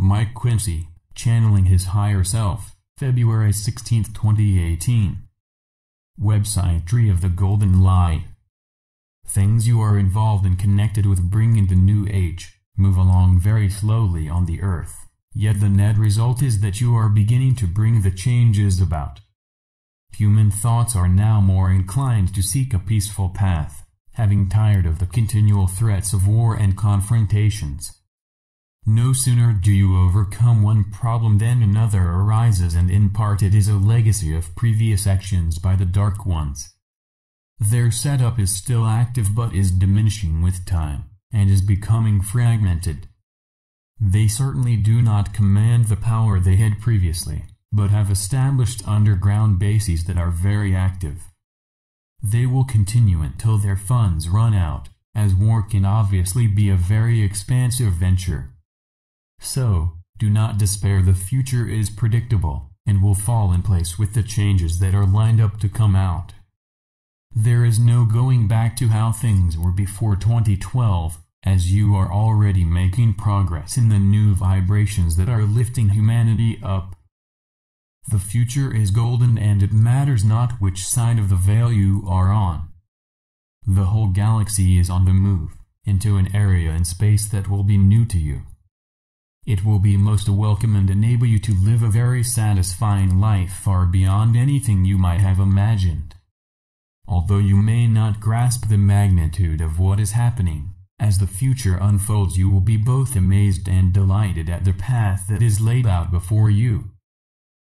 Mike Quinsey, channeling his higher self, February 16, 2018. Website Tree of the Golden Light. Things you are involved and connected with bring in the new age, move along very slowly on the earth, yet the net result is that you are beginning to bring the changes about. Human thoughts are now more inclined to seek a peaceful path, having tired of the continual threats of war and confrontations. No sooner do you overcome one problem than another arises, and in part it is a legacy of previous actions by the Dark Ones. Their setup is still active but is diminishing with time, and is becoming fragmented. They certainly do not command the power they had previously, but have established underground bases that are very active. They will continue until their funds run out, as war can obviously be a very expansive venture. So, do not despair. The future is predictable, and will fall in place with the changes that are lined up to come out. There is no going back to how things were before 2012, as you are already making progress in the new vibrations that are lifting humanity up. The future is golden, and it matters not which side of the veil you are on. The whole galaxy is on the move, into an area in space that will be new to you. It will be most welcome and enable you to live a very satisfying life far beyond anything you might have imagined. Although you may not grasp the magnitude of what is happening, as the future unfolds you will be both amazed and delighted at the path that is laid out before you.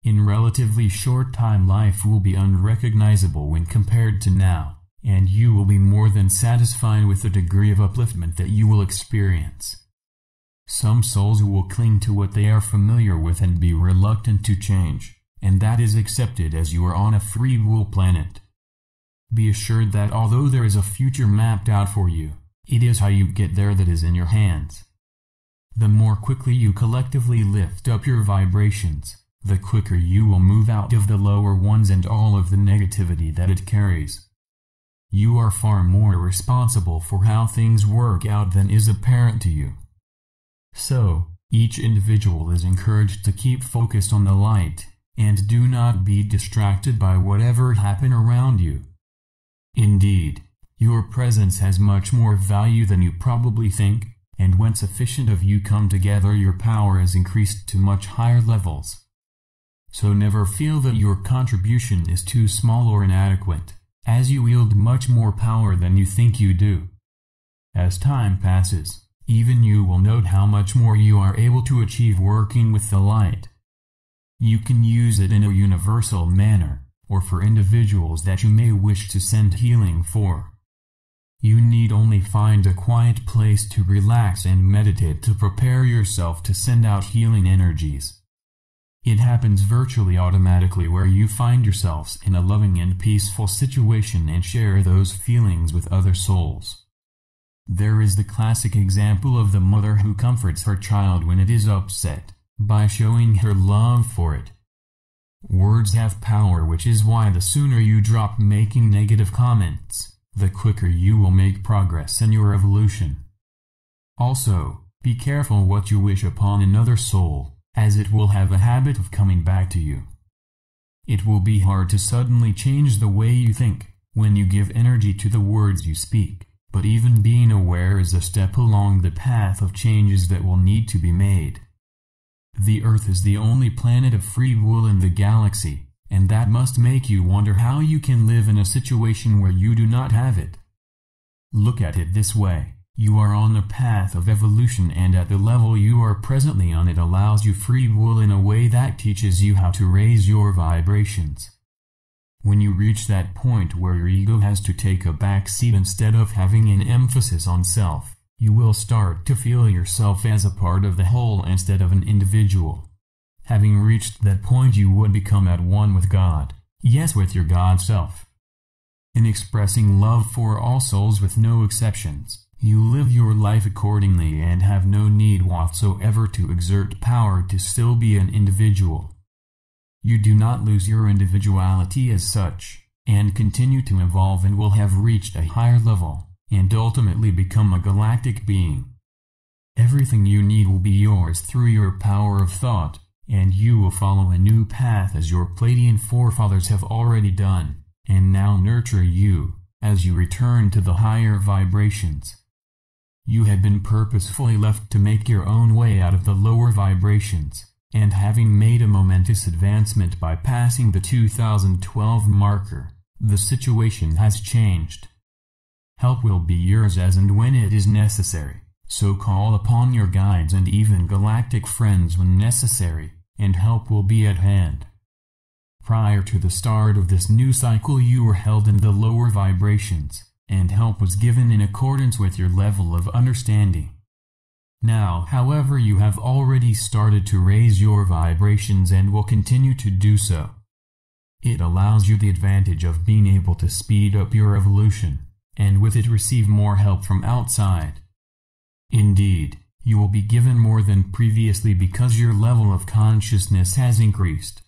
In relatively short time life will be unrecognizable when compared to now, and you will be more than satisfied with the degree of upliftment that you will experience. Some souls will cling to what they are familiar with and be reluctant to change, and that is accepted as you are on a free will planet. Be assured that although there is a future mapped out for you, it is how you get there that is in your hands. The more quickly you collectively lift up your vibrations, the quicker you will move out of the lower ones and all of the negativity that it carries. You are far more responsible for how things work out than is apparent to you. So, each individual is encouraged to keep focused on the light, and do not be distracted by whatever happens around you. Indeed, your presence has much more value than you probably think, and when sufficient of you come together your power is increased to much higher levels. So never feel that your contribution is too small or inadequate, as you wield much more power than you think you do. As time passes, even you will note how much more you are able to achieve working with the light. You can use it in a universal manner, or for individuals that you may wish to send healing for. You need only find a quiet place to relax and meditate to prepare yourself to send out healing energies. It happens virtually automatically where you find yourselves in a loving and peaceful situation and share those feelings with other souls. There is the classic example of the mother who comforts her child when it is upset, by showing her love for it. Words have power, which is why the sooner you drop making negative comments, the quicker you will make progress in your evolution. Also, be careful what you wish upon another soul, as it will have a habit of coming back to you. It will be hard to suddenly change the way you think, when you give energy to the words you speak. But even being aware is a step along the path of changes that will need to be made. The Earth is the only planet of free will in the galaxy, and that must make you wonder how you can live in a situation where you do not have it. Look at it this way: you are on a path of evolution, and at the level you are presently on it allows you free will in a way that teaches you how to raise your vibrations. When you reach that point where your ego has to take a back seat instead of having an emphasis on self, you will start to feel yourself as a part of the whole instead of an individual. Having reached that point you would become at one with God, yes, with your God self. In expressing love for all souls with no exceptions, you live your life accordingly and have no need whatsoever to exert power to still be an individual. You do not lose your individuality as such, and continue to evolve and will have reached a higher level, and ultimately become a galactic being. Everything you need will be yours through your power of thought, and you will follow a new path as your Pleiadian forefathers have already done, and now nurture you, as you return to the higher vibrations. You had been purposefully left to make your own way out of the lower vibrations, and having made a momentous advancement by passing the 2012 marker, the situation has changed. Help will be yours as and when it is necessary, so call upon your guides and even galactic friends when necessary, and help will be at hand. Prior to the start of this new cycle you were held in the lower vibrations, and help was given in accordance with your level of understanding. Now, however, you have already started to raise your vibrations and will continue to do so. It allows you the advantage of being able to speed up your evolution, and with it receive more help from outside. Indeed, you will be given more than previously because your level of consciousness has increased.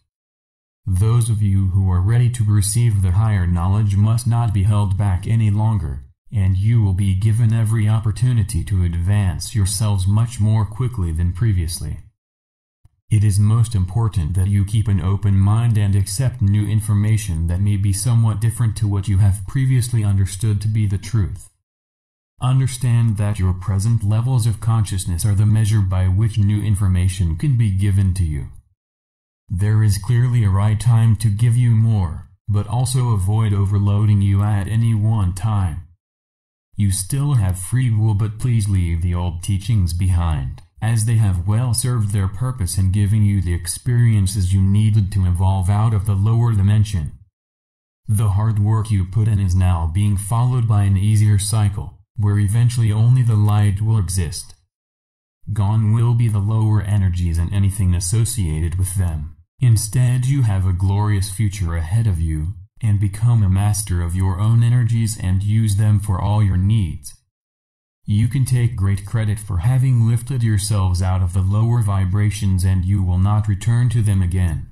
Those of you who are ready to receive the higher knowledge must not be held back any longer, and you will be given every opportunity to advance yourselves much more quickly than previously. It is most important that you keep an open mind and accept new information that may be somewhat different to what you have previously understood to be the truth. Understand that your present levels of consciousness are the measure by which new information can be given to you. There is clearly a right time to give you more, but also avoid overloading you at any one time. You still have free will, but please leave the old teachings behind, as they have well served their purpose in giving you the experiences you needed to evolve out of the lower dimension. The hard work you put in is now being followed by an easier cycle, where eventually only the light will exist. Gone will be the lower energies and anything associated with them. Instead, you have a glorious future ahead of you, and become a master of your own energies and use them for all your needs. You can take great credit for having lifted yourselves out of the lower vibrations, and you will not return to them again.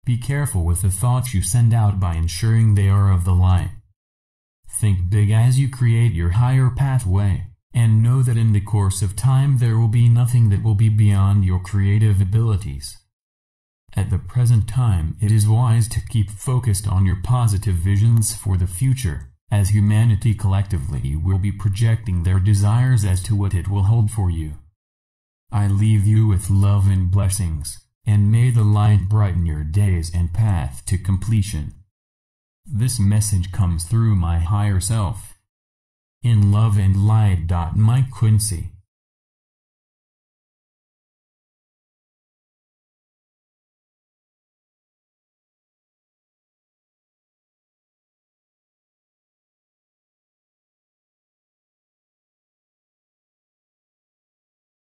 Be careful with the thoughts you send out by ensuring they are of the light. Think big as you create your higher pathway, and know that in the course of time there will be nothing that will be beyond your creative abilities. At the present time, it is wise to keep focused on your positive visions for the future, as humanity collectively will be projecting their desires as to what it will hold for you. I leave you with love and blessings, and may the light brighten your days and path to completion. This message comes through my higher self. In love and light. Mike Quinsey.